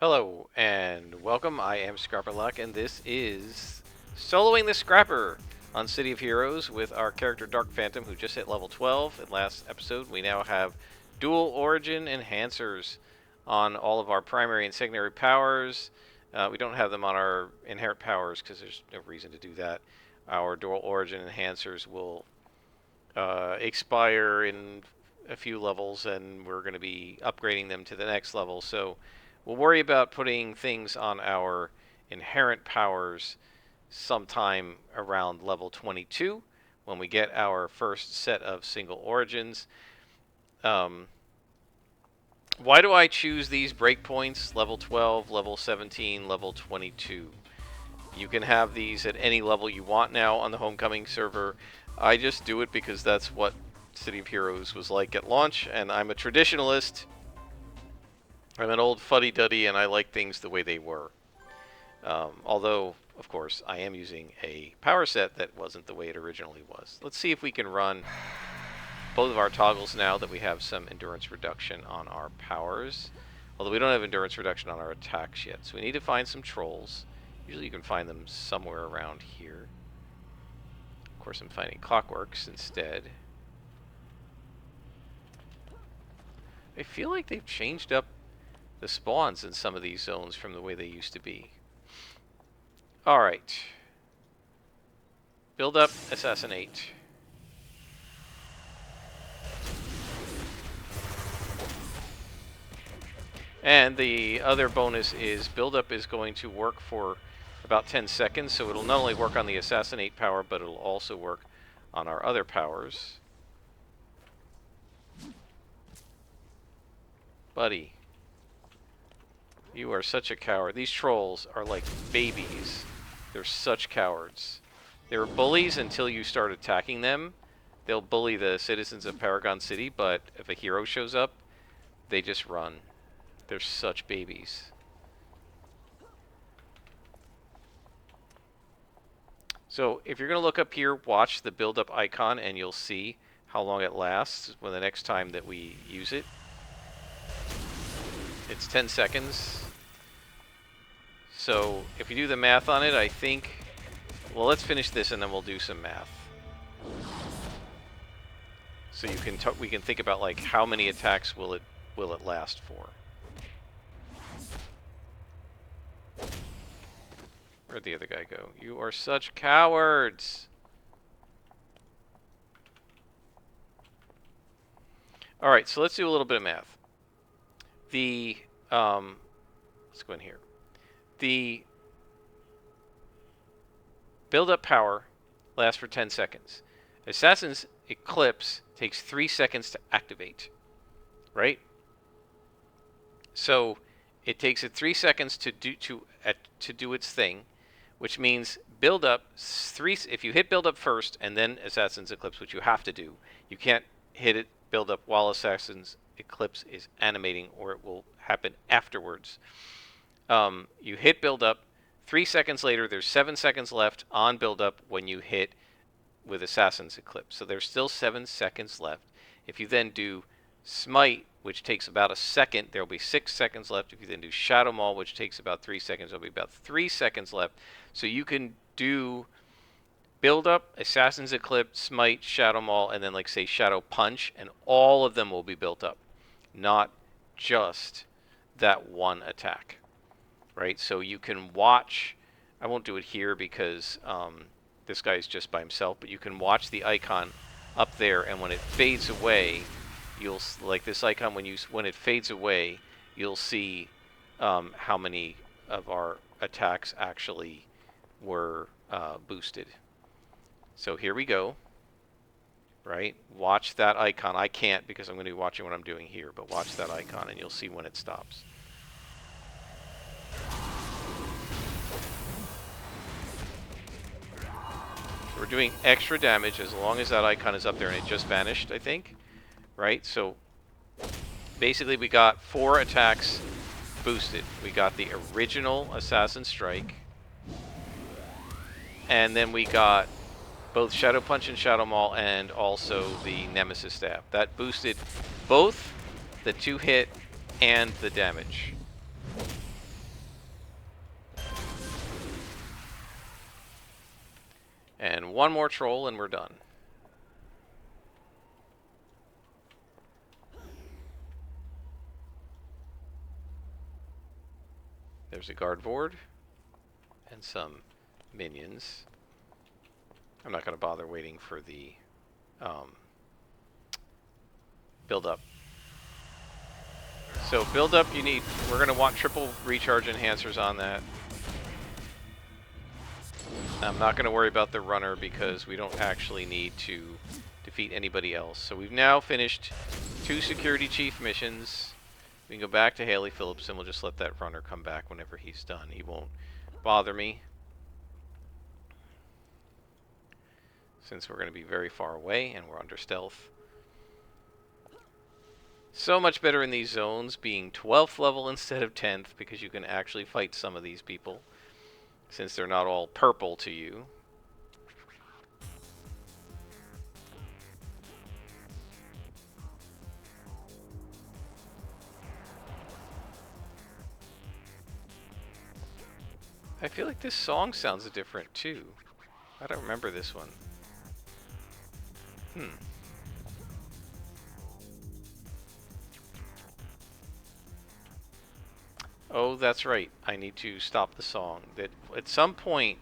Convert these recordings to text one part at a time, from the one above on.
Hello and welcome. I am Scrapperluck, and this is Soloing the Scrapper on City of Heroes with our character Dark Phantom, who just hit level 12 in last episode. We now have dual origin enhancers on all of our primary and secondary powers. We don't have them on our inherent powers because there's no reason to do that. Our dual origin enhancers will expire in a few levels, and we're going to be upgrading them to the next level. So we'll worry about putting things on our inherent powers sometime around level 22 when we get our first set of single origins. Why do I choose these breakpoints? Level 12, level 17, level 22. You can have these at any level you want now on the Homecoming server. I just do it because that's what City of Heroes was like at launch, and I'm a traditionalist. I'm an old fuddy-duddy, and I like things the way they were. Although, of course, I am using a power set that wasn't the way it originally was. Let's see if we can run both of our toggles now that we have some endurance reduction on our powers. Although we don't have endurance reduction on our attacks yet. So we need to find some trolls. Usually you can find them somewhere around here. Of course, I'm finding clockworks instead. I feel like they've changed up the spawns in some of these zones from the way they used to be. Alright. Build up, assassinate. And the other bonus is build-up is going to work for about 10 seconds, so it'll not only work on the assassinate power, but it'll also work on our other powers. Buddy, you are such a coward. These trolls are like babies. They're such cowards. They were bullies until you start attacking them. They'll bully the citizens of Paragon City, but if a hero shows up, they just run. They're such babies. So if you're going to look up here, watch the build-up icon, and you'll see how long it lasts when the next time that we use it. It's 10 seconds. So if you do the math on it, I think... Well, let's finish this, and then we'll do some math. So you can we can think about, like, how many attacks will it last for. Where'd the other guy go? You are such cowards! Alright, so let's do a little bit of math. The, let's go in here. The build-up power lasts for 10 seconds. Assassin's Eclipse takes 3 seconds to activate, right? So it takes it 3 seconds to do its thing, which means build up if you hit build up first and then Assassin's Eclipse, which you have to do. You can't hit it build up while Assassin's Eclipse is animating, or it will happen afterwards. You hit build up. 3 seconds later, there's 7 seconds left on build up when you hit with Assassin's Eclipse. So there's still 7 seconds left. If you then do Smite, which takes about a second, there will be 6 seconds left. If you then do Shadow Maul, which takes about 3 seconds, there will be about 3 seconds left. So you can do build up, Assassin's Eclipse, Smite, Shadow Maul, and then, like, say, Shadow Punch, and all of them will be built up. Not just that one attack, right? So you can watch, I won't do it here because this guy's just by himself, but you can watch the icon up there, and when it fades away, you'll, like this icon, when it fades away, you'll see how many of our attacks actually were boosted. So here we go. Right? Watch that icon. I can't because I'm going to be watching what I'm doing here, but watch that icon and you'll see when it stops. So we're doing extra damage as long as that icon is up there, and it just vanished, I think. Right? So basically we got 4 attacks boosted. We got the original Assassin Strike, and then we got both Shadow Punch and Shadow Maul, and also the Nemesis Stab. That boosted both the 2-hit and the damage. one more troll and we're done. There's a guard board and some minions. I'm not going to bother waiting for the build up. So build up, we're going to want triple recharge enhancers on that. I'm not going to worry about the runner because we don't actually need to defeat anybody else. So we've now finished 2 security chief missions. We can go back to Haley Phillips and we'll just let that runner come back whenever he's done. He won't bother me, since we're going to be very far away and we're under stealth. So much better in these zones being 12th level instead of 10th, because you can actually fight some of these people, since they're not all purple to you. I feel like this song sounds different too. I don't remember this one. Oh, that's right. I need to stop the song. That at some point,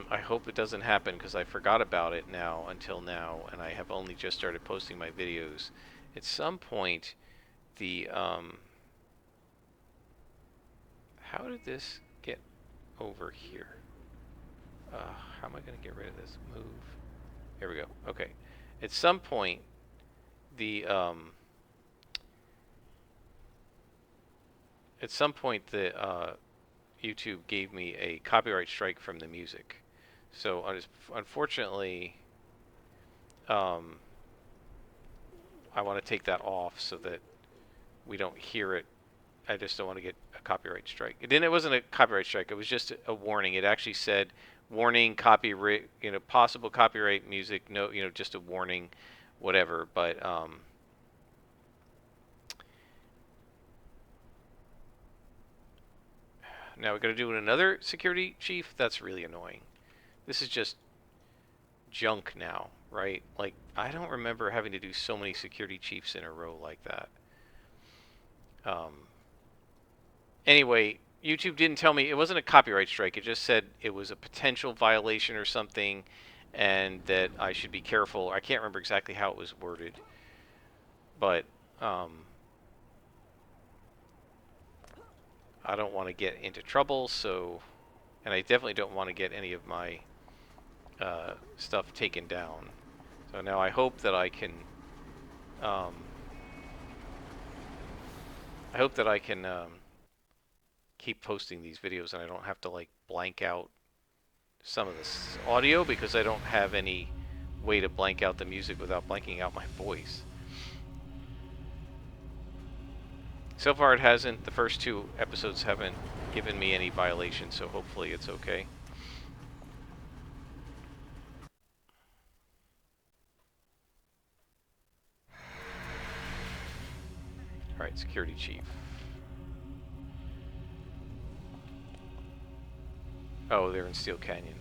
I hope it doesn't happen because I forgot about it now until now, and I have only just started posting my videos. At some point, the how did this get over here? How am I going to get rid of this? Move. Here we go. Okay. At some point, the YouTube gave me a copyright strike from the music. So unfortunately, I want to take that off so that we don't hear it. I just don't want to get a copyright strike. It wasn't a copyright strike. It was just a warning. It actually said, warning, copyright, possible copyright music. No, just a warning, whatever. But now we're going to do another security chief. That's really annoying. This is just junk now, right? Like, I don't remember having to do so many security chiefs in a row like that. Anyway, YouTube didn't tell me. It wasn't a copyright strike. It just said it was a potential violation or something, and that I should be careful. I can't remember exactly how it was worded, but I don't want to get into trouble, so, and I definitely don't want to get any of my stuff taken down. So now I hope that I can keep posting these videos and I don't have to like blank out some of this audio, because I don't have any way to blank out the music without blanking out my voice. So far it hasn't. The first 2 episodes haven't given me any violations, so hopefully it's okay. Alright, security chief. Oh, they're in Steel Canyon.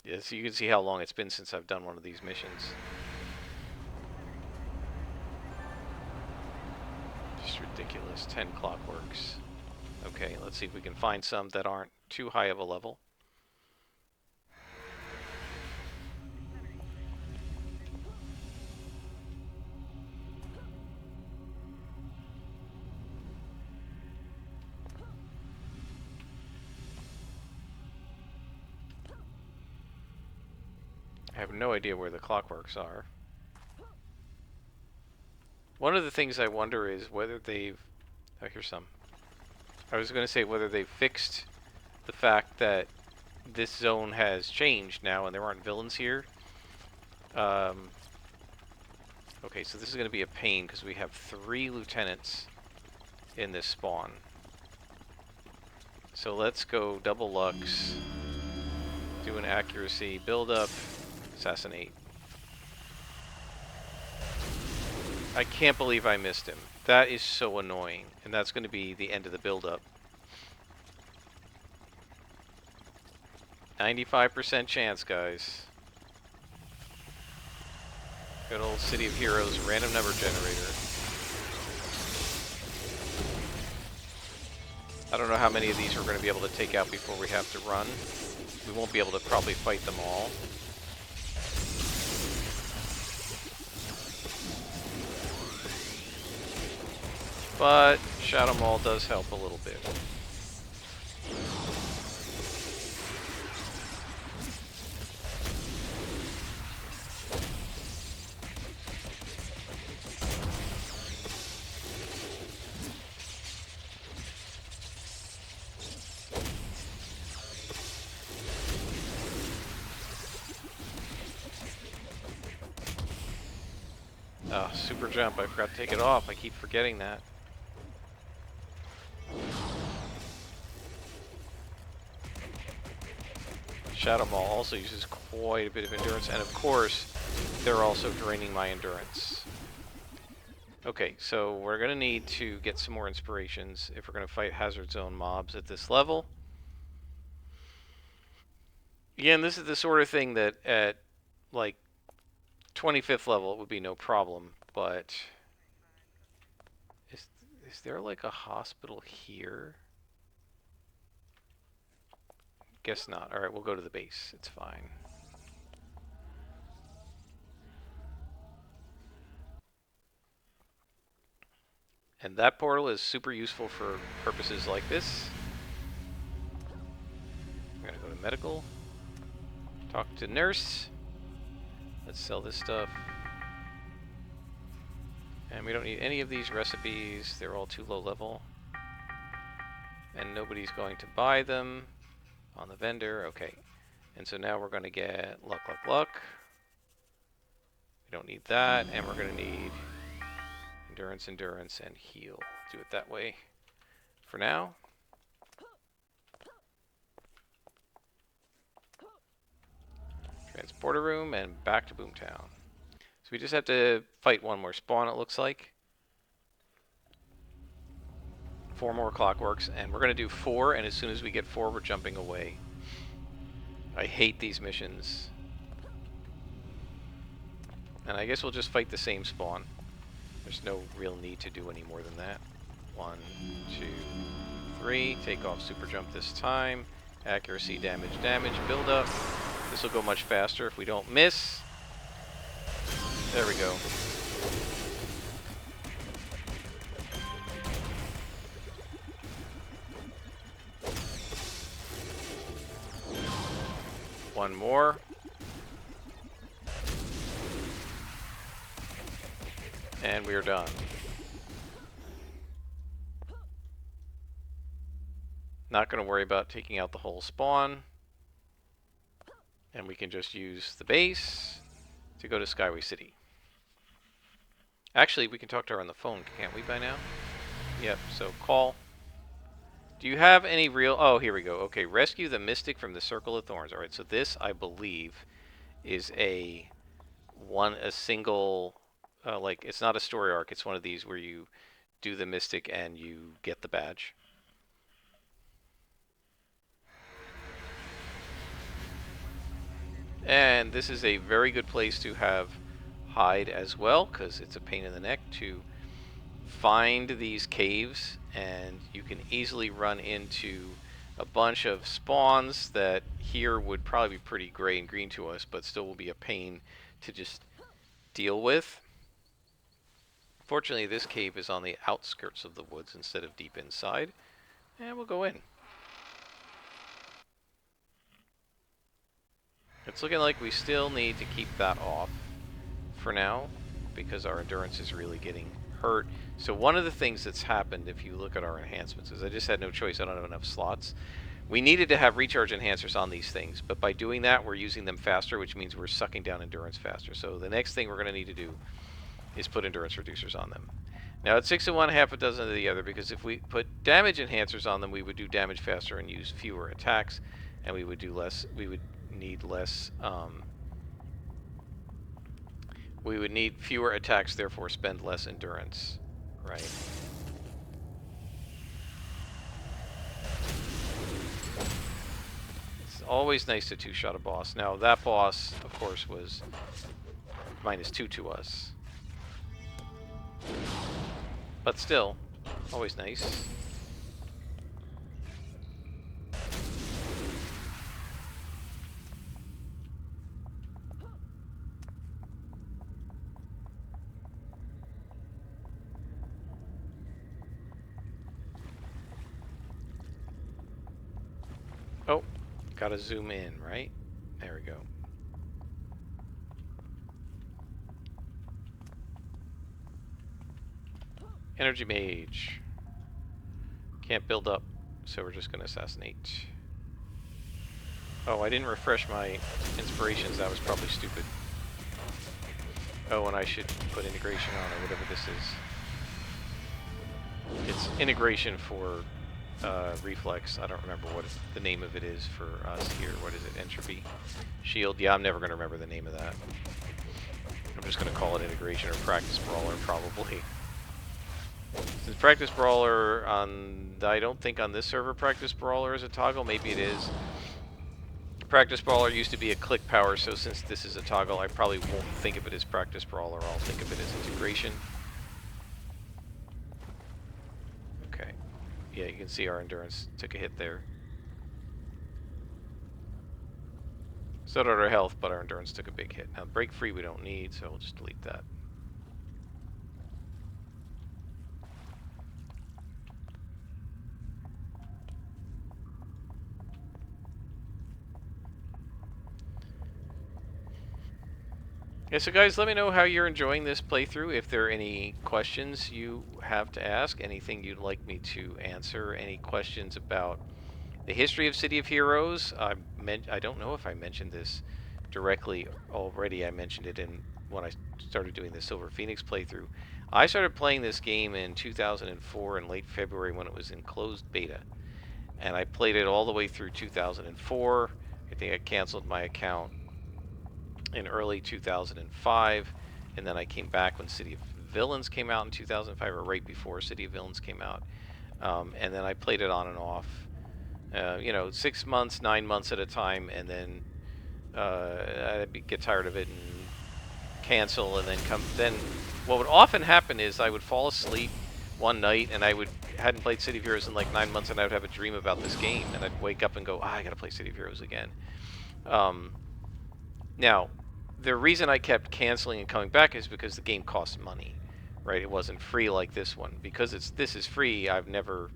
Yeah, so you can see how long it's been since I've done one of these missions. Just ridiculous. 10 clockworks. Okay, let's see if we can find some that aren't too high of a level. I have no idea where the clockworks are. One of the things I wonder is whether they've... Oh, here's some. I was going to say whether they've fixed the fact that this zone has changed now and there aren't villains here. Okay, so this is going to be a pain because we have 3 lieutenants in this spawn. So let's go double lux, do an accuracy, build up, assassinate. I can't believe I missed him. That is so annoying, and that's going to be the end of the build-up. 95% chance, guys. Good old City of Heroes random number generator. I don't know how many of these we're going to be able to take out before we have to run. We won't be able to probably fight them all. But Shadow Maul does help a little bit. Oh, super jump. I forgot to take it off. I keep forgetting that. Shadow Maul also uses quite a bit of endurance, and of course, they're also draining my endurance. Okay, so we're going to need to get some more inspirations if we're going to fight Hazard Zone mobs at this level. Again, this is the sort of thing that at, like, 25th level it would be no problem, but... Is there, like, a hospital here? Guess not. Alright, we'll go to the base. It's fine. And that portal is super useful for purposes like this. I'm gonna go to medical. Talk to nurse. Let's sell this stuff. And we don't need any of these recipes. They're all too low level. And nobody's going to buy them on the vendor. Okay. And so now we're going to get luck, luck, luck. We don't need that. And we're going to need endurance, endurance, and heal. Do it that way for now. Transporter room and back to Boomtown. So we just have to fight one more spawn, it looks like. 4 more clockworks, and we're going to do 4, and as soon as we get 4, we're jumping away. I hate these missions. And I guess we'll just fight the same spawn. There's no real need to do any more than that. 1, 2, 3. Take off super jump this time. Accuracy, damage, damage, build up. This will go much faster if we don't miss. There we go. One more. And we are done. Not going to worry about taking out the whole spawn. And we can just use the base to go to Skyway City. Actually, we can talk to her on the phone, can't we, by now? Yep, so call. Do you have any real... Oh, here we go. Okay, rescue the Mystic from the Circle of Thorns. Alright, so this, I believe, is a single... like, it's not a story arc. It's one of these where you do the Mystic and you get the badge. And this is a very good place to have hide as well, because it's a pain in the neck to find these caves, and you can easily run into a bunch of spawns that here would probably be pretty gray and green to us, but still will be a pain to just deal with. Fortunately, this cave is on the outskirts of the woods instead of deep inside, and we'll go in. It's looking like we still need to keep that off for now, because our endurance is really getting hurt. So one of the things that's happened, if you look at our enhancements, is I just had no choice. I don't have enough slots. We needed to have recharge enhancers on these things, but by doing that, we're using them faster, which means we're sucking down endurance faster. So the next thing we're going to need to do is put endurance reducers on them. Now at 6 of one, half a dozen of the other, because if we put damage enhancers on them, we would do damage faster and use fewer attacks, and we would do less. We would need less. We would need fewer attacks, therefore spend less endurance. Right. It's always nice to two-shot a boss. Now, that boss, of course, was -2 to us. But still, always nice. Oh, gotta zoom in, right? There we go. Energy Mage. Can't build up, so we're just gonna assassinate. Oh, I didn't refresh my inspirations. That was probably stupid. Oh, and I should put integration on, or whatever this is. It's integration for reflex. I don't remember what the name of it is for us here. What is it? Entropy. Shield. Yeah, I'm never going to remember the name of that. I'm just going to call it integration or practice brawler, probably. Since practice brawler on... I don't think on this server practice brawler is a toggle. Maybe it is. Practice brawler used to be a click power, so since this is a toggle, I probably won't think of it as practice brawler. I'll think of it as integration. Okay. Yeah, you can see our endurance took a hit there. So did our health, but our endurance took a big hit. Now, break free we don't need, so we'll just delete that. Yeah, so guys, let me know how you're enjoying this playthrough. If there are any questions you have to ask, anything you'd like me to answer, any questions about the history of City of Heroes. I don't know if I mentioned this directly already. I mentioned it when I started doing the Silver Phoenix playthrough. I started playing this game in 2004 in late February when it was in closed beta. And I played it all the way through 2004. I think I canceled my account in early 2005, and then I came back when City of Villains came out in 2005, or right before City of Villains came out. And then I played it on and off, 6 months, 9 months at a time, and then I'd get tired of it and cancel, and then Then what would often happen is I would fall asleep one night, and I hadn't played City of Heroes in like 9 months, and I would have a dream about this game, and I'd wake up and go, I gotta play City of Heroes again. Now, the reason I kept canceling and coming back is because the game cost money, right? It wasn't free like this one. Because this is free, I've never,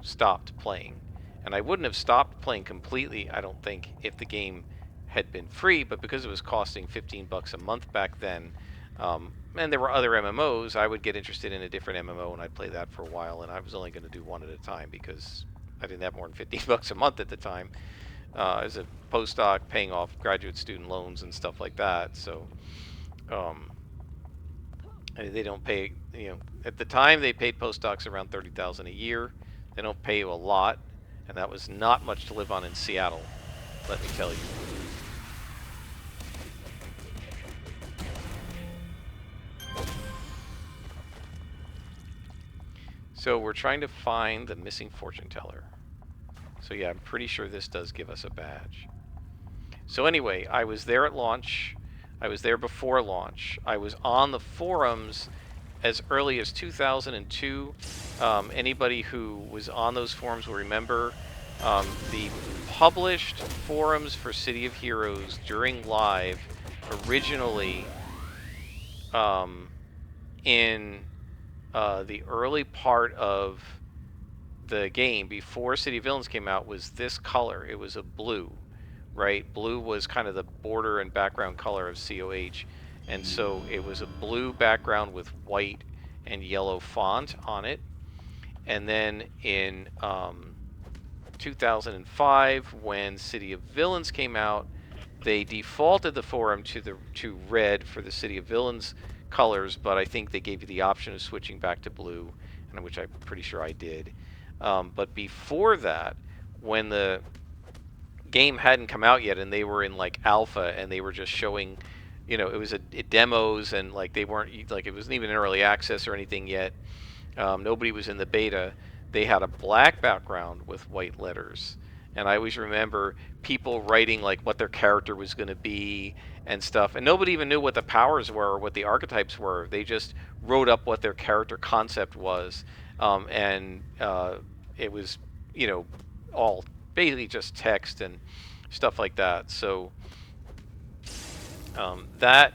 stopped playing. And I wouldn't have stopped playing completely, I don't think, if the game had been free, but because it was costing 15 bucks a month back then, and there were other MMOs, I would get interested in a different MMO and I'd play that for a while, and I was only going to do one at a time because I didn't have more than 15 bucks a month at the time. As a postdoc, paying off graduate student loans and stuff like that. So they don't pay, at the time they paid postdocs around $30,000 a year. They don't pay you a lot, and that was not much to live on in Seattle, let me tell you. So we're trying to find the missing fortune teller. So yeah, I'm pretty sure this does give us a badge. So anyway, I was there at launch. I was there before launch. I was on the forums as early as 2002. Anybody who was on those forums will remember the published forums for City of Heroes during live originally in the early part of the game before City of Villains came out was this color. It was a blue, right? Blue was kind of the border and background color of COH. And so it was a blue background with white and yellow font on it. And then in 2005, when City of Villains came out, they defaulted the forum to red for the City of Villains colors, but I think they gave you the option of switching back to blue, and which I'm pretty sure I did. But before that, when the game hadn't come out yet and they were in like alpha and they were just showing it was demos, and like they weren't like it wasn't even in early access or anything yet. Nobody was in the beta. They had a black background with white letters. And I always remember people writing like what their character was going to be and stuff. And nobody even knew what the powers were or what the archetypes were. They just wrote up what their character concept was. And it was, all basically just text and stuff like that. So that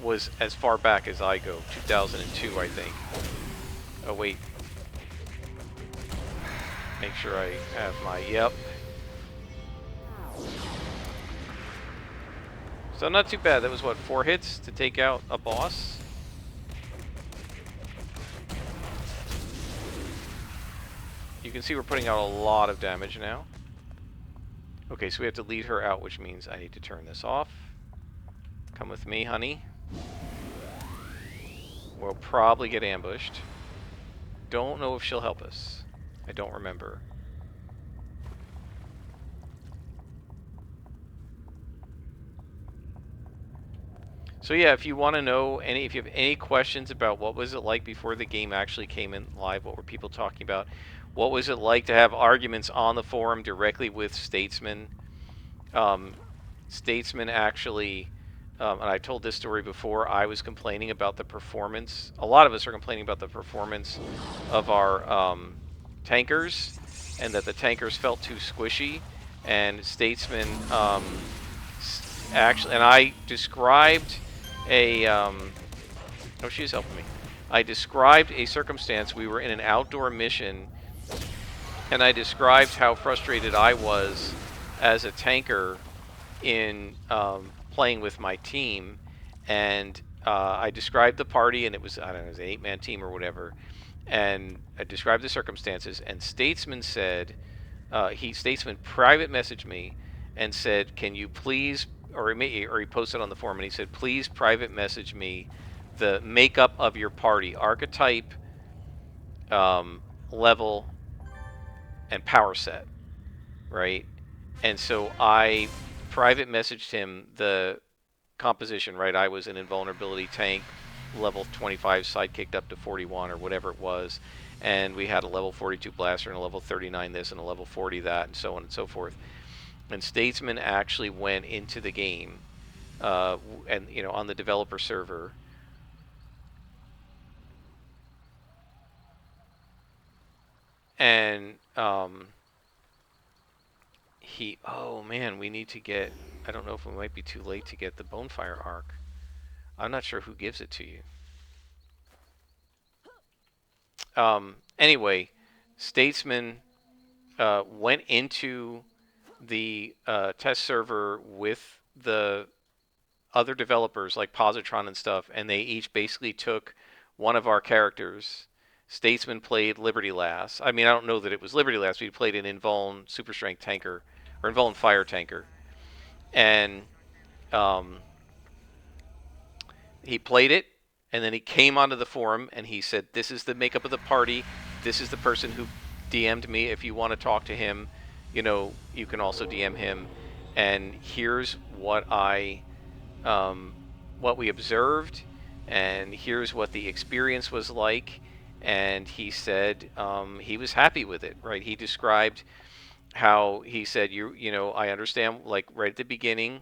was as far back as I go, 2002, I think. Oh, wait. Make sure I have my, yep. So not too bad. That was, what, 4 hits to take out a boss? You can see we're putting out a lot of damage now. Okay, so we have to lead her out, which means I need to turn this off. Come with me, honey. We'll probably get ambushed. Don't know if she'll help us. I don't remember. So yeah, if you want to know if you have any questions about what was it like before the game actually came in live, what were people talking about, what was it like to have arguments on the forum directly with Statesman. Statesman actually, and I told this story before, I was complaining about the performance. A lot of us are complaining about the performance of our tankers, and that the tankers felt too squishy. And Statesman actually, and I described oh, she's helping me. I described a circumstance. We were in an outdoor mission, and I described how frustrated I was as a tanker in playing with my team. And I described the party, and it was, I don't know, it was an 8-man team or whatever. And I described the circumstances, and Statesman said, Statesman private messaged me and said, can you please, or he posted on the forum, and he said, please private message me the makeup of your party, archetype, level, and power set, right? And so I private messaged him the composition, right? I was an invulnerability tank, level 25, sidekicked up to 41 or whatever it was. And we had a level 42 blaster and a level 39 this and a level 40 that, and so on and so forth. And Statesman actually went into the game, and on the developer server, and oh man, we need to get, I don't know if it might be too late to get the Bonefire arc. I'm not sure who gives it to you. Anyway, Statesman went into the test server with the other developers like Positron and stuff, and they each basically took one of our characters. Statesman played Liberty Lass. I mean, I don't know that it was Liberty Lass, but he played an Invuln Super Strength tanker, or Invuln Fire tanker. And he played it, and then he came onto the forum, and he said, this is the makeup of the party. This is the person who DM'd me. If you want to talk to him, you can also DM him. And here's what what we observed, and here's what the experience was like. And he said he was happy with it, right? He described how he said, I understand, like right at the beginning,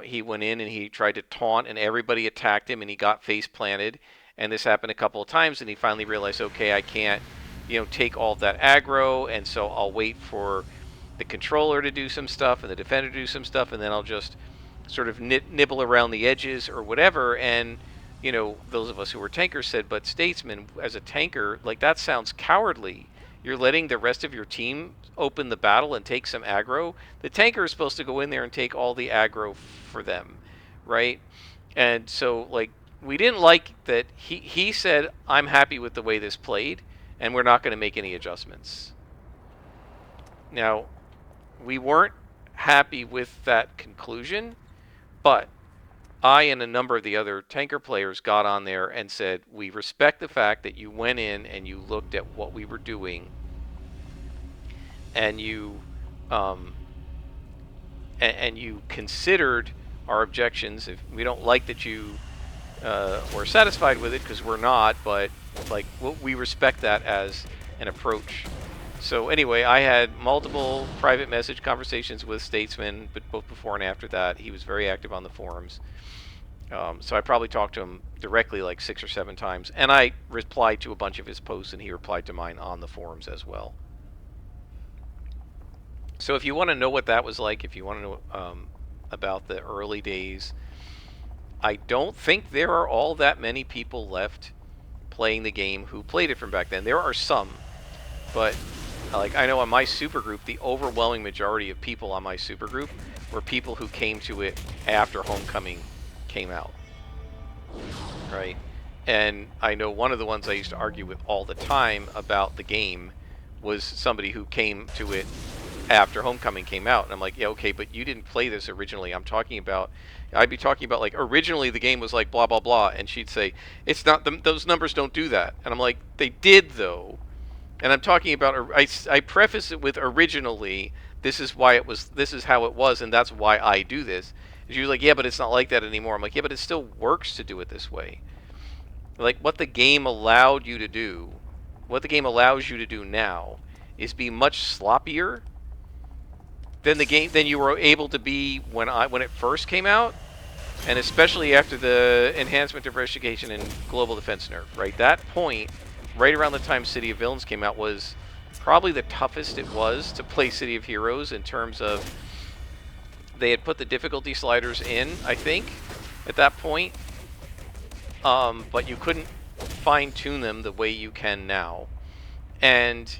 he went in and he tried to taunt, and everybody attacked him, and he got face planted. And this happened a couple of times, and he finally realized, okay, I can't, take all of that aggro, and so I'll wait for the controller to do some stuff and the defender to do some stuff, and then I'll just sort of nibble around the edges or whatever. And those of us who were tankers said, but Statesman, as a tanker, like, that sounds cowardly. You're letting the rest of your team open the battle and take some aggro. The tanker is supposed to go in there and take all the aggro for them, right? And so, like, we didn't like that. He said, I'm happy with the way this played, and we're not going to make any adjustments. Now, we weren't happy with that conclusion, but I and a number of the other tanker players got on there and said, we respect the fact that you went in and you looked at what we were doing, and you and you considered our objections. If we don't like that you were satisfied with it, because we're not, but like we respect that as an approach. So anyway, I had multiple private message conversations with Statesman, but both before and after that. He was very active on the forums. So I probably talked to him directly like 6 or 7 times, and I replied to a bunch of his posts, and he replied to mine on the forums as well. So if you want to know what that was like, if you want to know about the early days, I don't think there are all that many people left playing the game who played it from back then. There are some, but like I know on my supergroup, the overwhelming majority of people on my supergroup were people who came to it after Homecoming came out, right? And I know one of the ones I used to argue with all the time about the game was somebody who came to it after Homecoming came out, and I'm like, yeah, okay, but you didn't play this originally. I'd be talking about like originally the game was like blah blah blah, and she'd say it's not. Those numbers don't do that, and I'm like, they did though. And I'm talking about, I preface it with originally, this is why it was, this is how it was, and that's why I do this. And she was like, yeah, but it's not like that anymore. I'm like, yeah, but it still works to do it this way. Like, what the game allowed you to do, what the game allows you to do now, is be much sloppier than the game, than you were able to be when it first came out, and especially after the enhancement of investigation and global defense nerf, right? That point, right around the time City of Villains came out, was probably the toughest it was to play City of Heroes in terms of they had put the difficulty sliders in, I think, at that point, but you couldn't fine-tune them the way you can now. And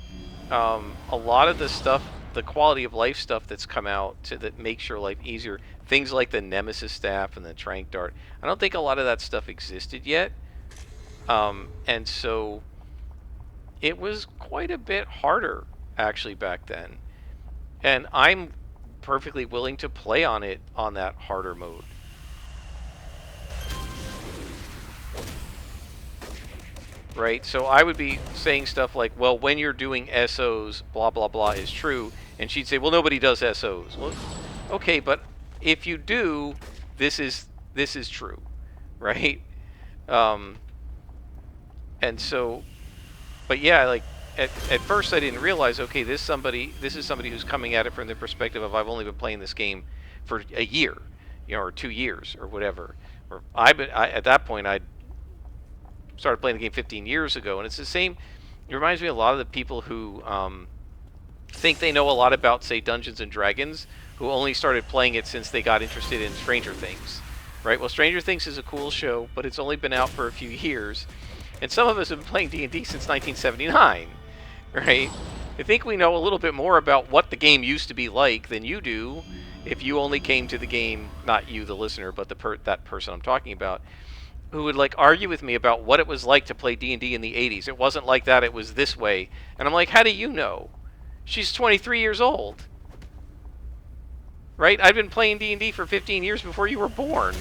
a lot of the stuff, the quality of life stuff that's come out that makes your life easier, things like the Nemesis staff and the Trank Dart, I don't think a lot of that stuff existed yet. And so it was quite a bit harder, actually, back then. And I'm perfectly willing to play on it on that harder mode. Right? So I would be saying stuff like, well, when you're doing SOs, blah, blah, blah is true. And she'd say, well, nobody does SOs. Well, okay, but if you do, this is true, right? And so, but yeah, like at first I didn't realize, okay, this is somebody who's coming at it from the perspective of I've only been playing this game for a year, you know, or 2 years or whatever. Or at that point I started playing the game 15 years ago, and it's the same. It reminds me of a lot of the people who think they know a lot about, say, Dungeons and Dragons, who only started playing it since they got interested in Stranger Things, right? Well, Stranger Things is a cool show, but it's only been out for a few years, and some of us have been playing D&D since 1979, right? I think we know a little bit more about what the game used to be like than you do if you only came to the game, not you, the listener, but that person I'm talking about, who would like argue with me about what it was like to play D&D in the 80s. It wasn't like that, it was this way. And I'm like, how do you know? She's 23 years old. Right? I've been playing D&D for 15 years before you were born.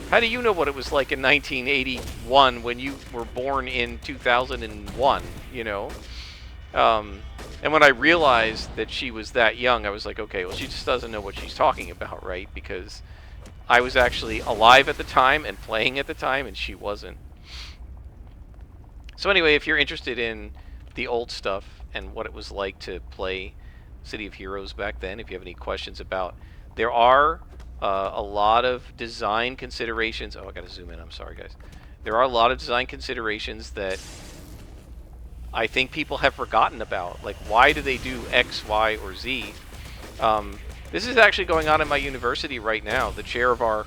How do you know what it was like in 1981 when you were born in 2001, you know? And when I realized that she was that young, I was like, okay, well, she just doesn't know what she's talking about, right? Because I was actually alive at the time and playing at the time, and she wasn't. So anyway, if you're interested in the old stuff and what it was like to play City of Heroes back then, if you have any questions about, there are a lot of design considerations. Oh, I gotta zoom in, I'm sorry guys. There are a lot of design considerations that I think people have forgotten about. Like, why do they do X, Y, or Z? This is actually going on in my university right now. The chair of our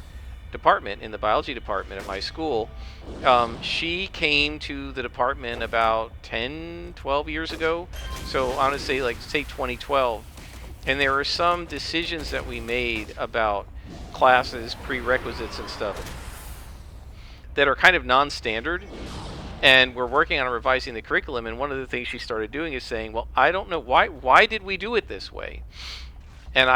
department, in the biology department at my school, she came to the department about 10, 12 years ago. So honestly, like, say 2012. And there were some decisions that we made about classes, prerequisites, and stuff that are kind of non-standard. And we're working on revising the curriculum. And one of the things she started doing is saying, well, I don't know why did we do it this way? And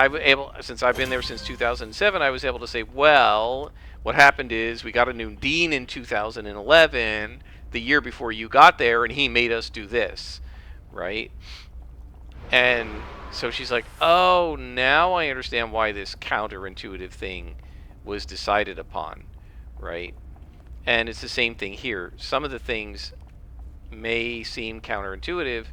since I've been there since 2007, I was able to say, well, what happened is we got a new dean in 2011, the year before you got there, and he made us do this, right? And so she's like, oh, now I understand why this counterintuitive thing was decided upon, right? And it's the same thing here. Some of the things may seem counterintuitive,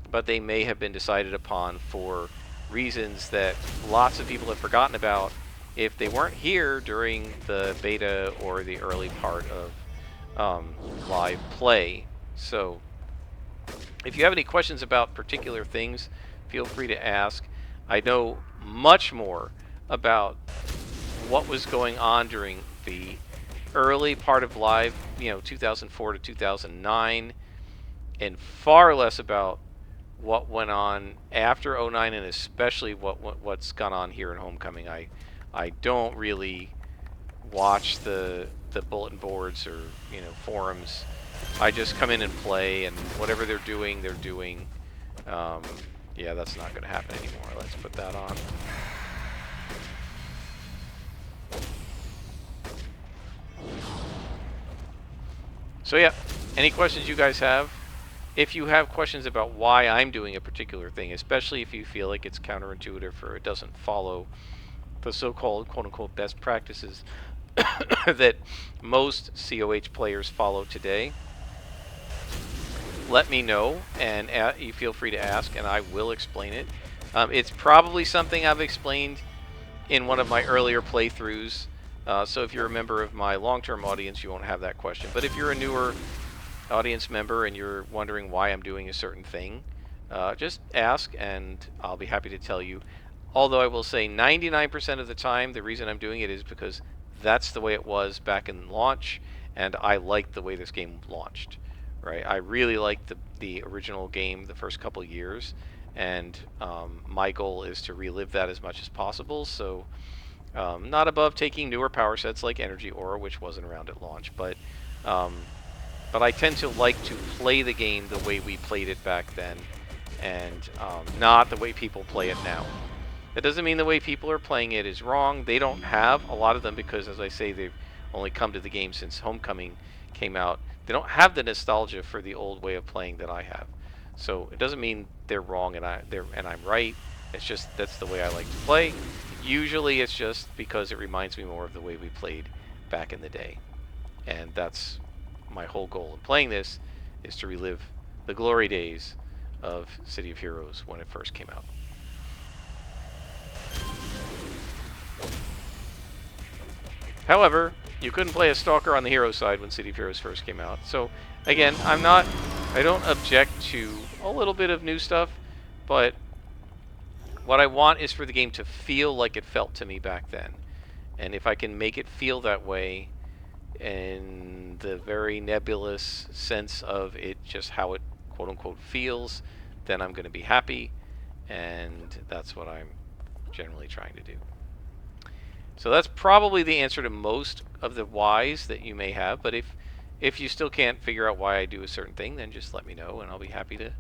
but they may have been decided upon for reasons that lots of people have forgotten about if they weren't here during the beta or the early part of live play. So if you have any questions about particular things, feel free to ask. I know much more about what was going on during the early part of live, 2004 to 2009, and far less about what went on after '09, and especially what's gone on here in Homecoming. I don't really watch the bulletin boards or forums. I just come in and play, and whatever they're doing, they're doing. Yeah, that's not going to happen anymore. Let's put that on. So yeah, any questions you guys have? If you have questions about why I'm doing a particular thing, especially if you feel like it's counterintuitive or it doesn't follow the so-called quote-unquote best practices that most COH players follow today, let me know, and you feel free to ask, and I will explain it. It's probably something I've explained in one of my earlier playthroughs, so if you're a member of my long-term audience, you won't have that question. But if you're a newer audience member and you're wondering why I'm doing a certain thing, just ask, and I'll be happy to tell you. Although I will say 99% of the time, the reason I'm doing it is because that's the way it was back in launch, and I liked the way this game launched. Right? I really liked the original game the first couple years, and my goal is to relive that as much as possible. So not above taking newer power sets like Energy Aura, which wasn't around at launch, but I tend to like to play the game the way we played it back then, and not the way people play it now. That doesn't mean the way people are playing it is wrong. They don't have, a lot of them, because as I say, they've only come to the game since Homecoming came out. They don't have the nostalgia for the old way of playing that I have. So it doesn't mean they're wrong and I'm right. It's just that's the way I like to play. Usually it's just because it reminds me more of the way we played back in the day. And that's my whole goal in playing this, is to relive the glory days of City of Heroes when it first came out. However, you couldn't play a Stalker on the hero side when City of Heroes first came out. So, again, I don't object to a little bit of new stuff, but what I want is for the game to feel like it felt to me back then. And if I can make it feel that way in the very nebulous sense of it just how it quote-unquote feels, then I'm going to be happy, and that's what I'm generally trying to do. So that's probably the answer to most of the whys that you may have, but if you still can't figure out why I do a certain thing, then just let me know, and I'll be happy to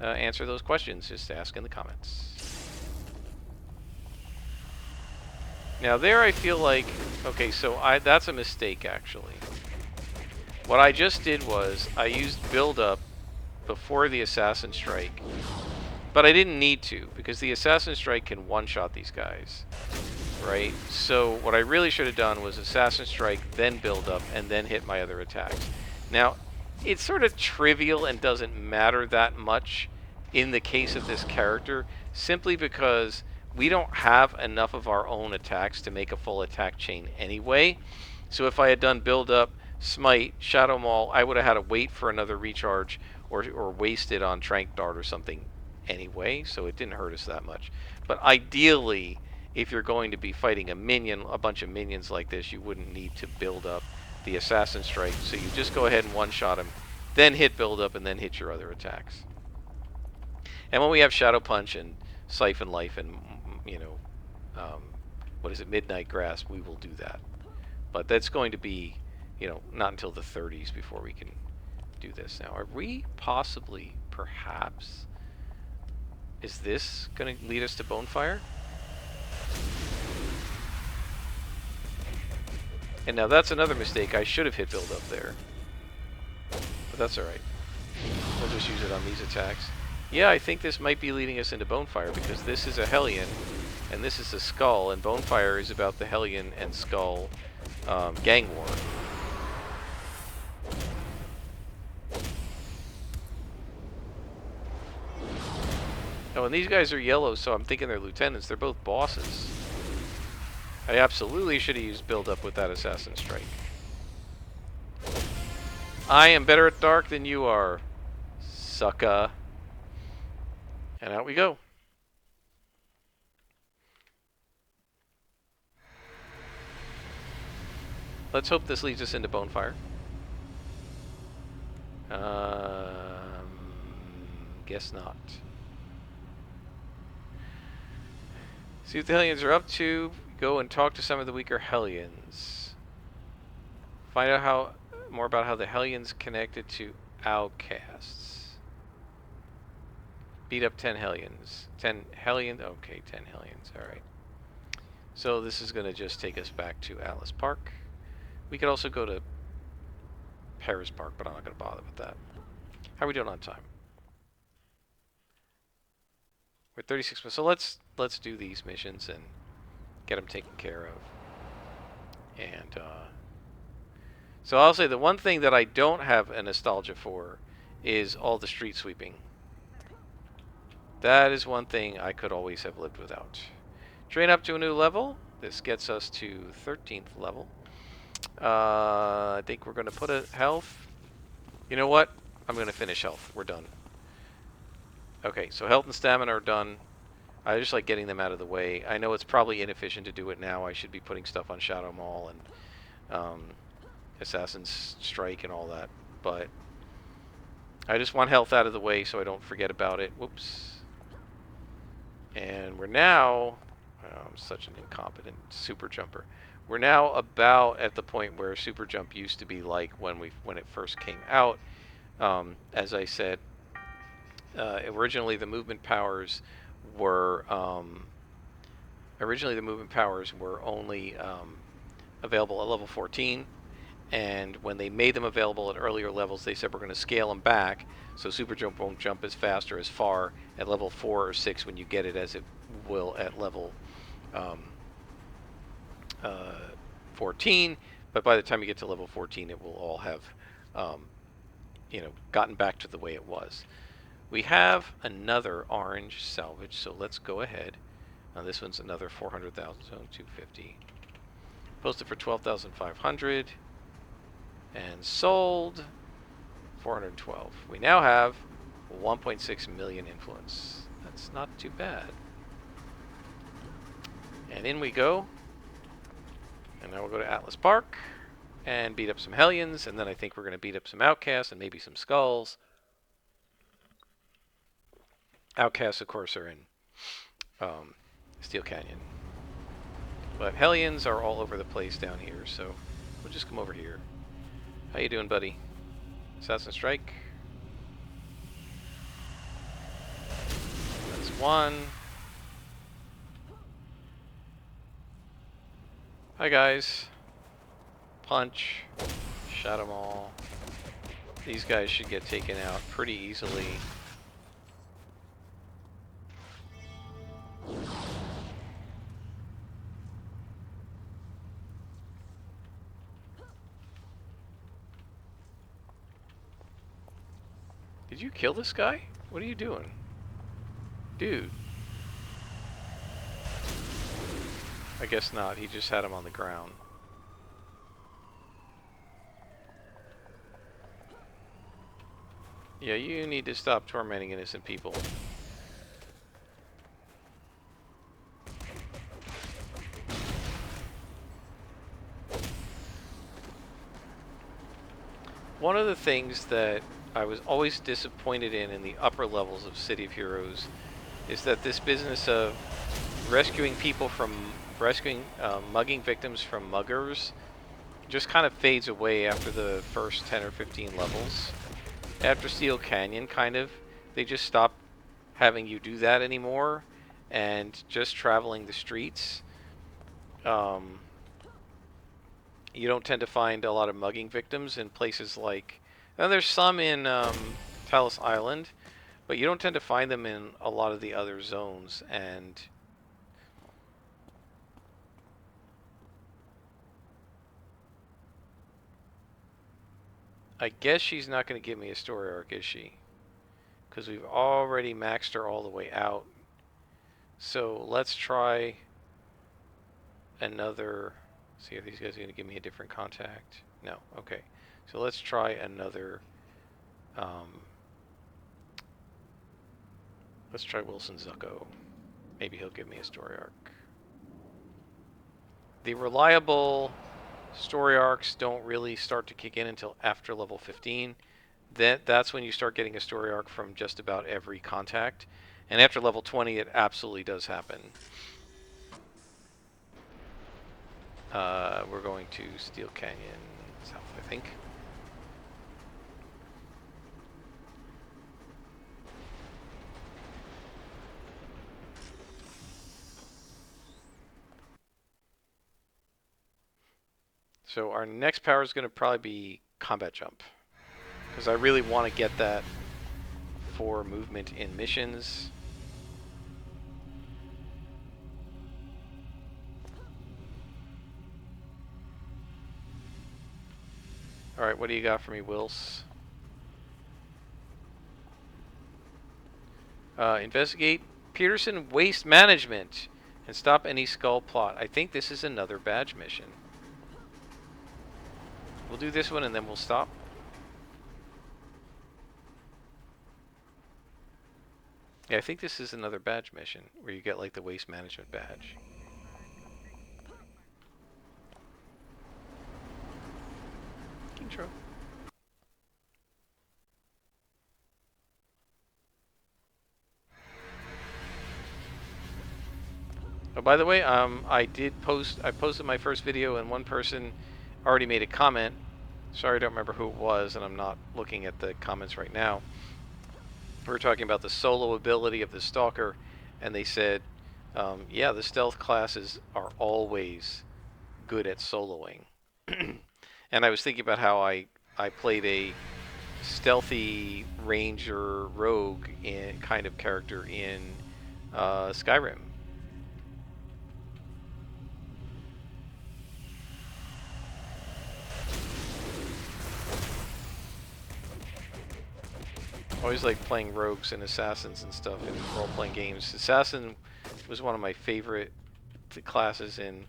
answer those questions. Just ask in the comments. Now there I feel like, okay, so that's a mistake actually. What I just did was I used build up before the Assassin Strike, but I didn't need to, because the Assassin Strike can one-shot these guys. Right? So what I really should have done was Assassin Strike, then build up, and then hit my other attacks. Now, it's sort of trivial and doesn't matter that much in the case of this character, simply because we don't have enough of our own attacks to make a full attack chain anyway. So if I had done build up, smite, Shadow Maul, I would have had to wait for another recharge or waste it on Trank Dart or something anyway, so it didn't hurt us that much. But ideally, if you're going to be fighting a bunch of minions like this, you wouldn't need to build up the Assassin Strike. So you just go ahead and one-shot him, then hit build up, and then hit your other attacks. And when we have Shadow Punch and Siphon Life and, Midnight Grasp, we will do that. But that's going to be, not until the 30s before we can do this. Now, are we possibly, perhaps, is this going to lead us to Bonefire? And now that's another mistake. I should have hit build up there. But that's alright. We'll just use it on these attacks. Yeah, I think this might be leading us into Bonefire, because this is a Hellion, And this is a Skull, and Bonefire is about the Hellion and Skull gang war. Oh, and these guys are yellow, so I'm thinking they're lieutenants. They're both bosses. I absolutely should have used build-up with that Assassin Strike. I am better at dark than you are, sucka. And out we go. Let's hope this leads us into Bonefire. Guess not. See what the Hellions are up to. Go and talk to some of the weaker Hellions. Find out more about how the Hellions connected to outcasts. Beat up 10 Hellions. 10 Hellions? Okay, 10 Hellions. Alright. So this is going to just take us back to Alice Park. We could also go to Paris Park, but I'm not going to bother with that. How are we doing on time? We're 36 minutes. So let's do these missions and get them taken care of. And so I'll say the one thing that I don't have a nostalgia for is all the street sweeping. That is one thing I could always have lived without. Train up to a new level. This gets us to 13th level. I think we're going to put a health. You know what? I'm going to finish health. We're done. Okay, so health and stamina are done. I just like getting them out of the way. I know it's probably inefficient to do it now. I should be putting stuff on Shadow Mall and Assassin's Strike and all that. But I just want health out of the way so I don't forget about it. Whoops. And we're now... I'm such an incompetent super jumper. We're now about at the point where super jump used to be like when it first came out. As I said, originally the movement powers were only available at level 14, and when they made them available at earlier levels, they said we're going to scale them back so super jump won't jump as fast or as far at level 4 or 6 when you get it as it will at level 14, but by the time you get to level 14 it will all have gotten back to the way it was. We have another orange salvage, so let's go ahead. Now this one's another 400,000, so 250. Posted for 12,500 and sold 412. We now have 1.6 million influence. That's not too bad. And in we go. And now we'll go to Atlas Park and beat up some Hellions, and then I think we're going to beat up some Outcasts and maybe some Skulls. Outcasts, of course, are in Steel Canyon. But Hellions are all over the place down here, so we'll just come over here. How you doing, buddy? Assassin Strike. That's one. Hi, guys. Punch. Shot them all. These guys should get taken out pretty easily. Did you kill this guy? What are you doing? Dude. I guess not. He just had him on the ground. Yeah, you need to stop tormenting innocent people. One of the things that I was always disappointed in the upper levels of City of Heroes is that this business of rescuing people from mugging victims from muggers just kind of fades away after the first 10 or 15 levels. After Steel Canyon, kind of, they just stop having you do that anymore, and just traveling the streets. You don't tend to find a lot of mugging victims in places like... Now there's some in Talos Island, but you don't tend to find them in a lot of the other zones, and I guess she's not going to give me a story arc, is she? Because we've already maxed her all the way out. So let's try another. See if these guys are going to give me a different contact. No. Okay. So let's try another. Let's try Wilson Zucco. Maybe he'll give me a story arc. The reliable story arcs don't really start to kick in until after level 15. That's when you start getting a story arc from just about every contact. And after level 20, it absolutely does happen. We're going to Steel Canyon South, I think. So our next power is going to probably be Combat Jump. Because I really want to get that for movement in missions. Alright, what do you got for me, Wills? Investigate Peterson Waste Management and stop any skull plot. I think this is another badge mission. We'll do this one and then we'll stop. Yeah, I think this is another badge mission where you get like the waste management badge. Intro. Oh, by the way, I posted my first video and one person already made a comment. Sorry, I don't remember who it was, and I'm not looking at the comments right now. We were talking about the solo ability of the Stalker, and they said, yeah, the stealth classes are always good at soloing. And I was thinking about how I played a stealthy ranger rogue kind of character in Skyrim. I always like playing rogues and assassins and stuff in role-playing games. Assassin was one of my favorite classes in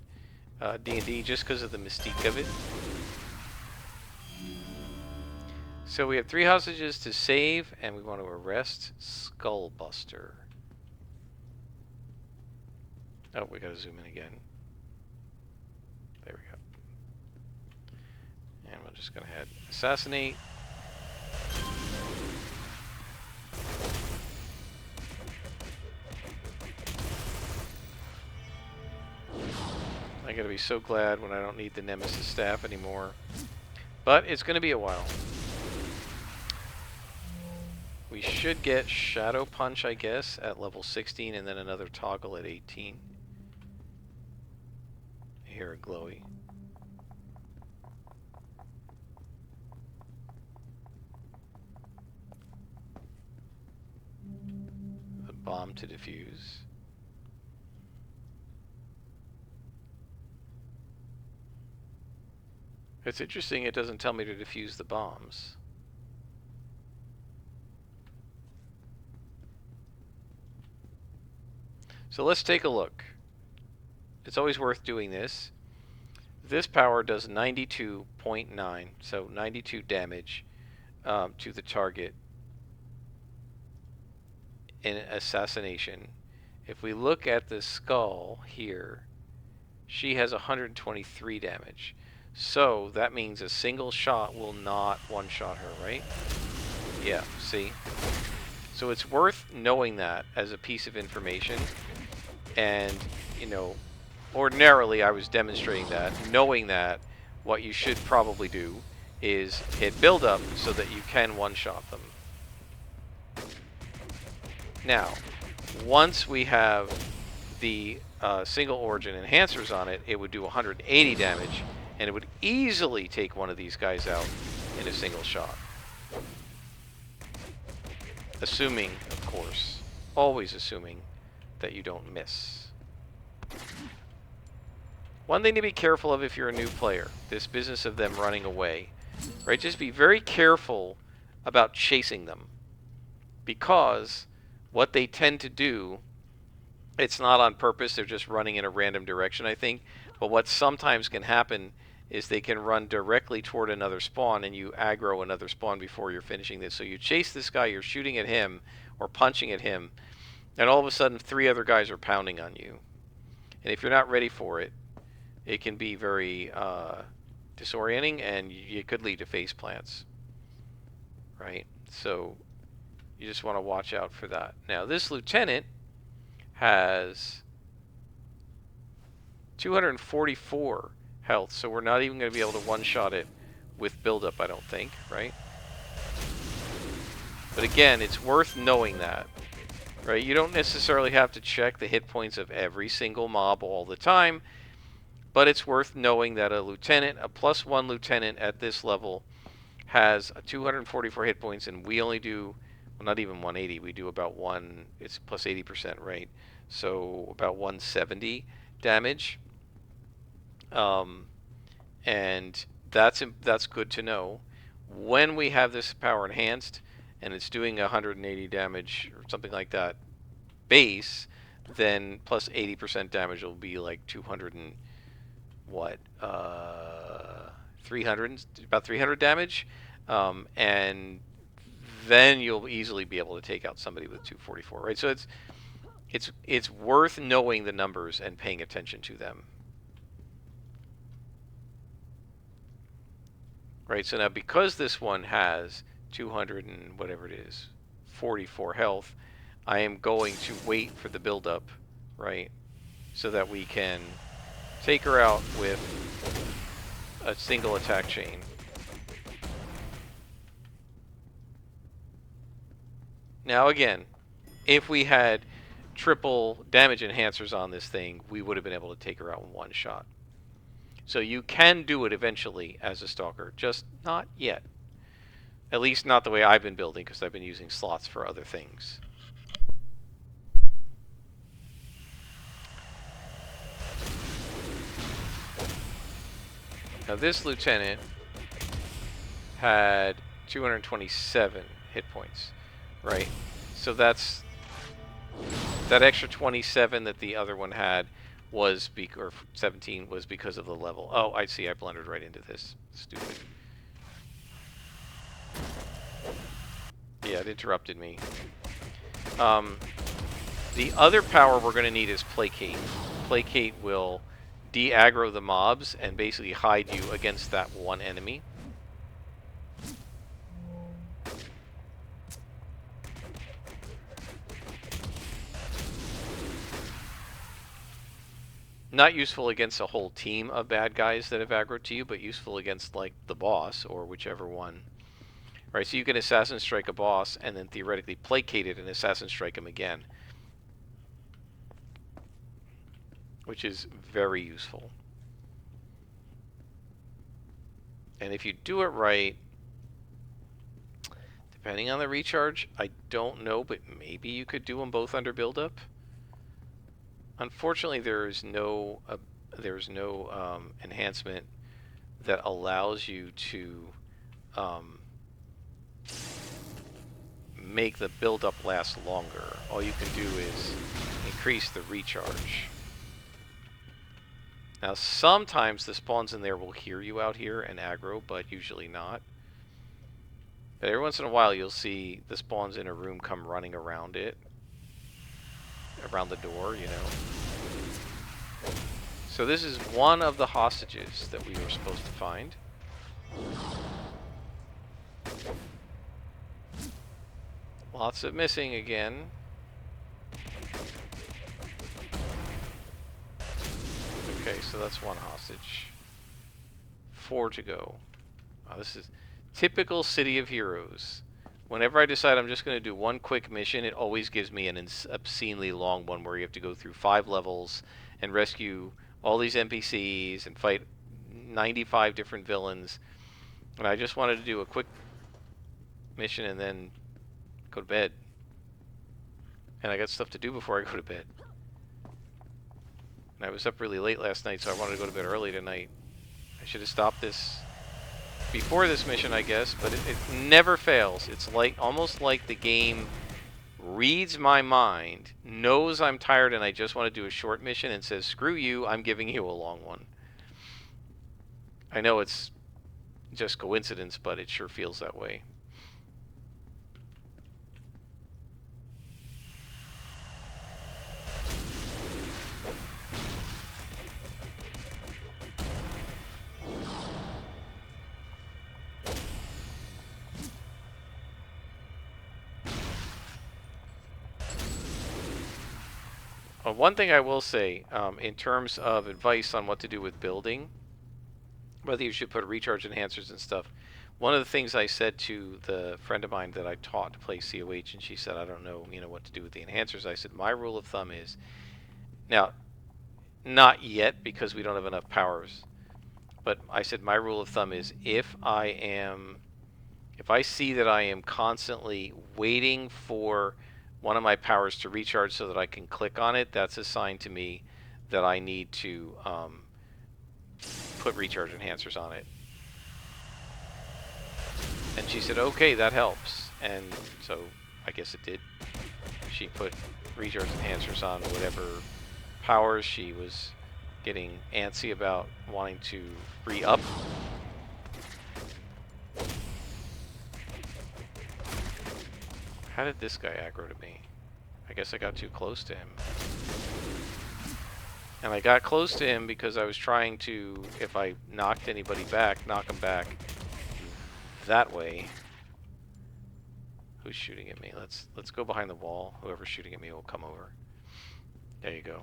D&D just because of the mystique of it. So we have 3 hostages to save, and we want to arrest Skullbuster. Oh, we gotta zoom in again. There we go. And we're just gonna head assassinate. I gotta be so glad when I don't need the Nemesis staff anymore. But it's gonna be a while. We should get Shadow Punch, I guess, at level 16, and then another toggle at 18. I hear a glowy. The bomb to defuse. It's interesting it doesn't tell me to defuse the bombs. So let's take a look. It's always worth doing this. This power does 92.9, so 92 damage to the target in assassination. If we look at the skull here, she has 123 damage. So that means a single shot will not one-shot her, right? Yeah, see? So it's worth knowing that as a piece of information. And, you know, ordinarily I was demonstrating that. Knowing that, what you should probably do is hit build up so that you can one-shot them. Now, once we have the single origin enhancers on it, it would do 180 damage, and it would easily take one of these guys out in a single shot. Assuming, of course, always assuming that you don't miss. One thing to be careful of if you're a new player, this business of them running away. right? Just be very careful about chasing them, because what they tend to do, it's not on purpose, they're just running in a random direction, I think. But what sometimes can happen is they can run directly toward another spawn, and you aggro another spawn before you're finishing this. So you chase this guy, you're shooting at him or punching at him, and all of a sudden 3 other guys are pounding on you. And if you're not ready for it, it can be very disorienting, and it could lead to face plants, right? So you just want to watch out for that. Now, this lieutenant has 244 health, so we're not even going to be able to one-shot it with build-up, I don't think, right? But again, it's worth knowing that, right? You don't necessarily have to check the hit points of every single mob all the time, but it's worth knowing that a lieutenant, a +1 lieutenant at this level, has 244 hit points, and we only do, well, not even 180, we do about it's plus 80%, right? So about 170 damage. And that's good to know. When we have this power enhanced and it's doing 180 damage or something like that base, then plus 80% damage will be like 200 and what? 300, about 300 damage. And then you'll easily be able to take out somebody with 244, right? So it's worth knowing the numbers and paying attention to them. Right, so now because this one has 200 and whatever it is, 44 health, I am going to wait for the build-up, right, so that we can take her out with a single attack chain. Now again, if we had triple damage enhancers on this thing, we would have been able to take her out in one shot. So you can do it eventually as a Stalker, just not yet. At least not the way I've been building, because I've been using slots for other things. Now this lieutenant had 227 hit points, right? So that's that extra 27 that the other one had was or 17 was because of the level. Oh, I see. I blundered right into this. Stupid. Yeah, it interrupted me. The other power we're going to need is Placate. Placate will de-aggro the mobs and basically hide you against that one enemy. Not useful against a whole team of bad guys that have aggroed to you, but useful against, like, the boss or whichever one. Right, so you can Assassin Strike a boss and then theoretically placate it and Assassin Strike him again, which is very useful. And if you do it right, depending on the recharge, I don't know, but maybe you could do them both under build-up. Unfortunately, there's no enhancement that allows you to make the build-up last longer. All you can do is increase the recharge. Now, sometimes the spawns in there will hear you out here and aggro, but usually not. But every once in a while, you'll see the spawns in a room come running around it. Around the door, you know. So this is one of the hostages that we were supposed to find. Lots of missing again. Okay, so that's one hostage. 4 to go. Oh, this is typical City of Heroes. Whenever I decide I'm just going to do one quick mission, it always gives me an obscenely long one where you have to go through 5 levels and rescue all these NPCs and fight 95 different villains. And I just wanted to do a quick mission and then go to bed. And I got stuff to do before I go to bed. And I was up really late last night, so I wanted to go to bed early tonight. I should have stopped this before this mission, I guess, but it never fails. It's like almost like the game reads my mind, knows I'm tired and I just want to do a short mission, and says, screw you, I'm giving you a long one. I know it's just coincidence, but it sure feels that way. One thing I will say, in terms of advice on what to do with building, whether you should put recharge enhancers and stuff, one of the things I said to the friend of mine that I taught to play COH, and she said, I don't know, what to do with the enhancers. I said, my rule of thumb is, now, not yet because we don't have enough powers, but I said my rule of thumb is if I see that I am constantly waiting for one of my powers to recharge so that I can click on it, that's a sign to me that I need to put recharge enhancers on it. And she said, okay, that helps. And so I guess it did. She put recharge enhancers on whatever powers she was getting antsy about wanting to re-up. How did this guy aggro to me? I guess I got too close to him. And I got close to him because I was trying to, if I knocked anybody back, knock him back that way. Who's shooting at me? Let's go behind the wall. Whoever's shooting at me will come over. There you go.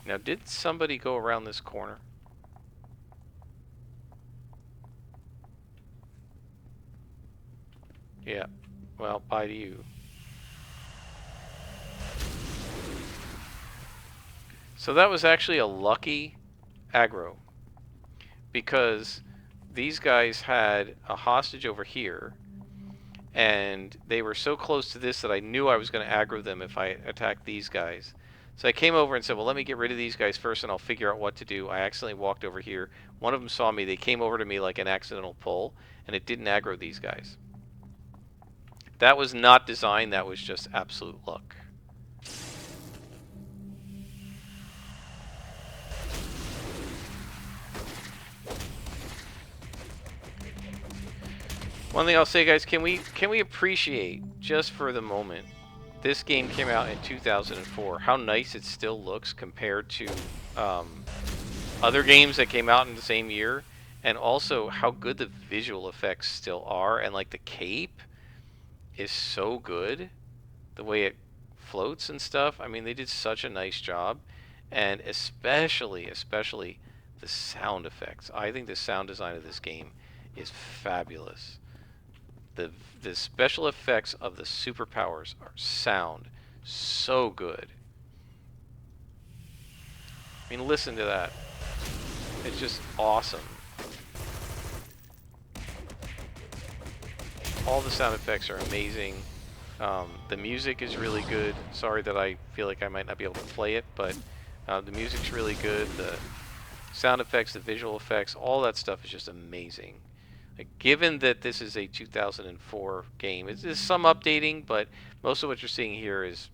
Now, did somebody go around this corner? Yeah. Well, bye to you. So that was actually a lucky aggro, because these guys had a hostage over here, and they were so close to this that I knew I was going to aggro them if I attacked these guys. So I came over and said, well, let me get rid of these guys first and I'll figure out what to do. I accidentally walked over here. One of them saw me. They came over to me like an accidental pull, and it didn't aggro these guys. That was not design. That was just absolute luck. One thing I'll say, guys, can we appreciate, just for the moment, this game came out in 2004, how nice it still looks compared to other games that came out in the same year, and also how good the visual effects still are, and like the cape is so good, the way it floats and stuff. I mean, they did such a nice job, and especially the sound effects. I think the sound design of this game is fabulous. The special effects of the superpowers sound so good. I mean, listen to that. It's just awesome. All the sound effects are amazing. The music is really good. Sorry that I feel like I might not be able to play it, but the music's really good. The sound effects, the visual effects, all that stuff is just amazing. Like, given that this is a 2004 game, it's some updating, but most of what you're seeing here is,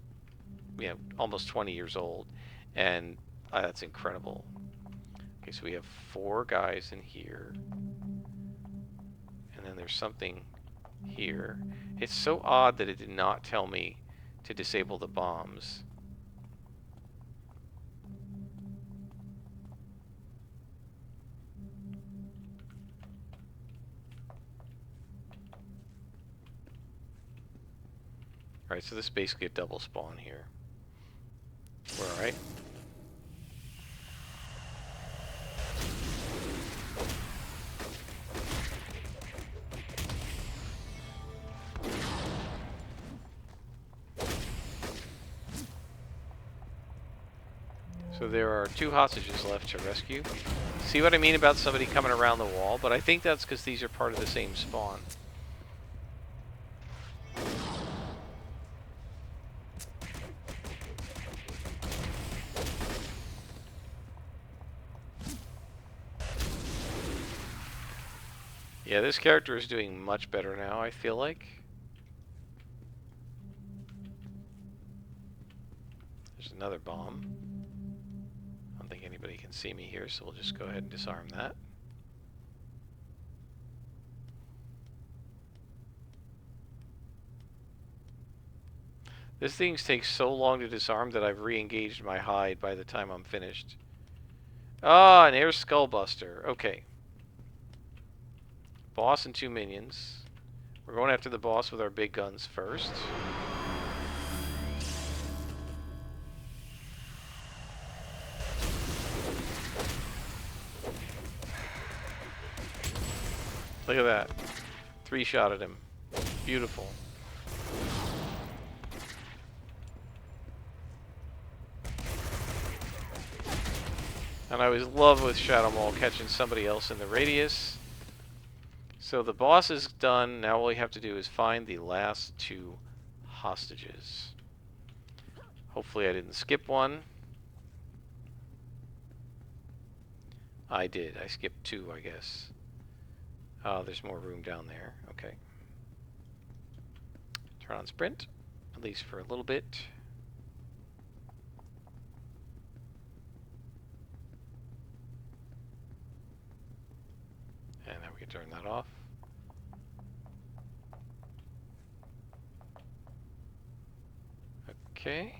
almost 20 years old, and that's incredible. Okay, so we have 4 guys in here, and then there's something here. It's so odd that it did not tell me to disable the bombs. Alright, so this is basically a double spawn here. We're alright. So there are 2 hostages left to rescue. See what I mean about somebody coming around the wall? But I think that's because these are part of the same spawn. Yeah, this character is doing much better now, I feel like. There's another bomb. I don't think anybody can see me here, so we'll just go ahead and disarm that. This thing takes so long to disarm that I've re-engaged my hide by the time I'm finished. Ah, an air skullbuster. Okay. Boss and 2 minions. We're going after the boss with our big guns first. Look at that. 3-shot at him. Beautiful. And I always love with Shadow Maul catching somebody else in the radius. So the boss is done. Now all we have to do is find the last 2 hostages. Hopefully I didn't skip one. I did. I skipped 2, I guess. Oh, there's more room down there. Okay. Turn on sprint, at least for a little bit. And now we can turn that off. Okay.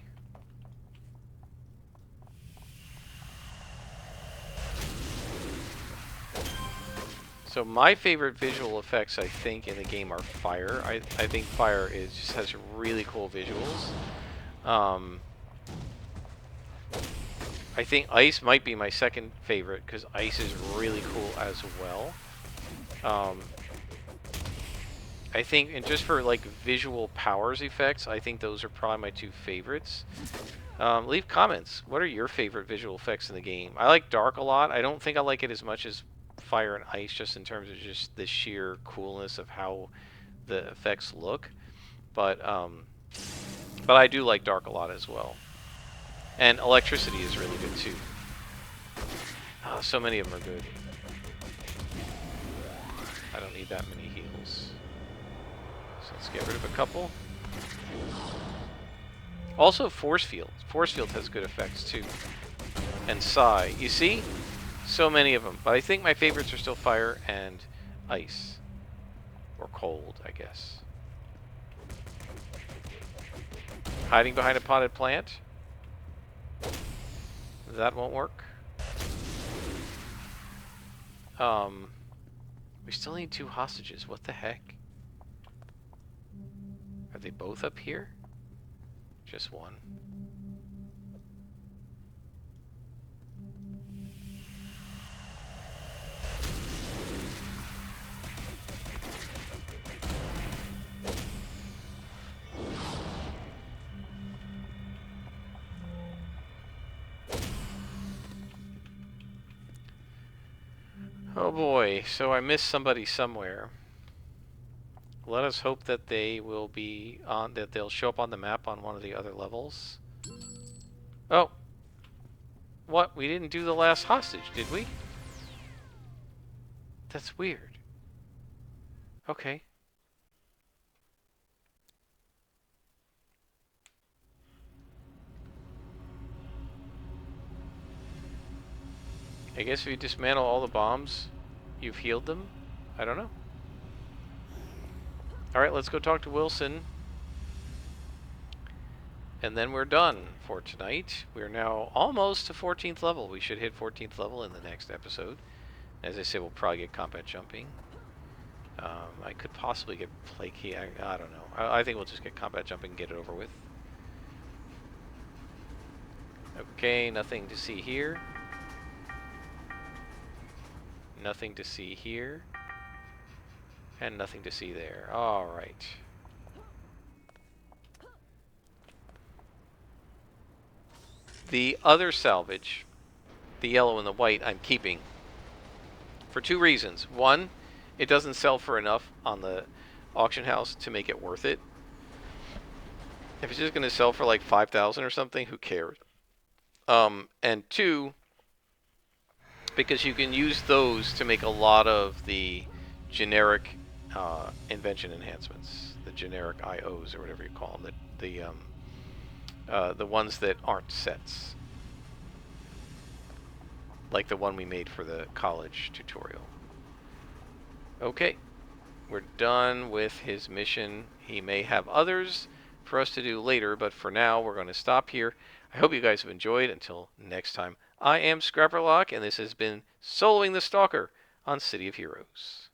So my favorite visual effects, I think, in the game are fire. I think fire just has really cool visuals. I think ice might be my second favorite because ice is really cool as well. I think, and just for like visual powers effects, I think those are probably my 2 favorites. Leave comments. What are your favorite visual effects in the game? I like dark a lot. I don't think I like it as much as fire and ice, just in terms of just the sheer coolness of how the effects look. But I do like dark a lot as well. And electricity is really good too. Oh, so many of them are good. I don't need that many heals. So let's get rid of a couple. Also force field. Force field has good effects too. And psi. You see? So many of them. But I think my favorites are still fire and ice. Or cold, I guess. Hiding behind a potted plant. That won't work. We still need 2 hostages. What the heck? Are they both up here? Just one. Oh boy, so I missed somebody somewhere. Let us hope that they will be on, that they'll show up on the map on one of the other levels. Oh. What? We didn't do the last hostage, did we? That's weird. Okay. I guess if you dismantle all the bombs, you've healed them? I don't know. Alright, let's go talk to Wilson. And then we're done for tonight. We're now almost to 14th level. We should hit 14th level in the next episode. As I say, we'll probably get combat jumping. I could possibly get plague key. I don't know. I think we'll just get combat jumping and get it over with. Okay, nothing to see here. Nothing to see here. And nothing to see there. Alright. The other salvage, the yellow and the white, I'm keeping. For 2 reasons. One, it doesn't sell for enough on the auction house to make it worth it. If it's just going to sell for like 5,000 or something, who cares? And 2, because you can use those to make a lot of the generic invention enhancements, the generic IOs or whatever you call them, the ones that aren't sets, like the one we made for the college tutorial. Okay, we're done with his mission. He may have others for us to do later, but for now we're going to stop here. I hope you guys have enjoyed. Until next time, I am Scrapperlock, and this has been Soloing the Stalker on City of Heroes.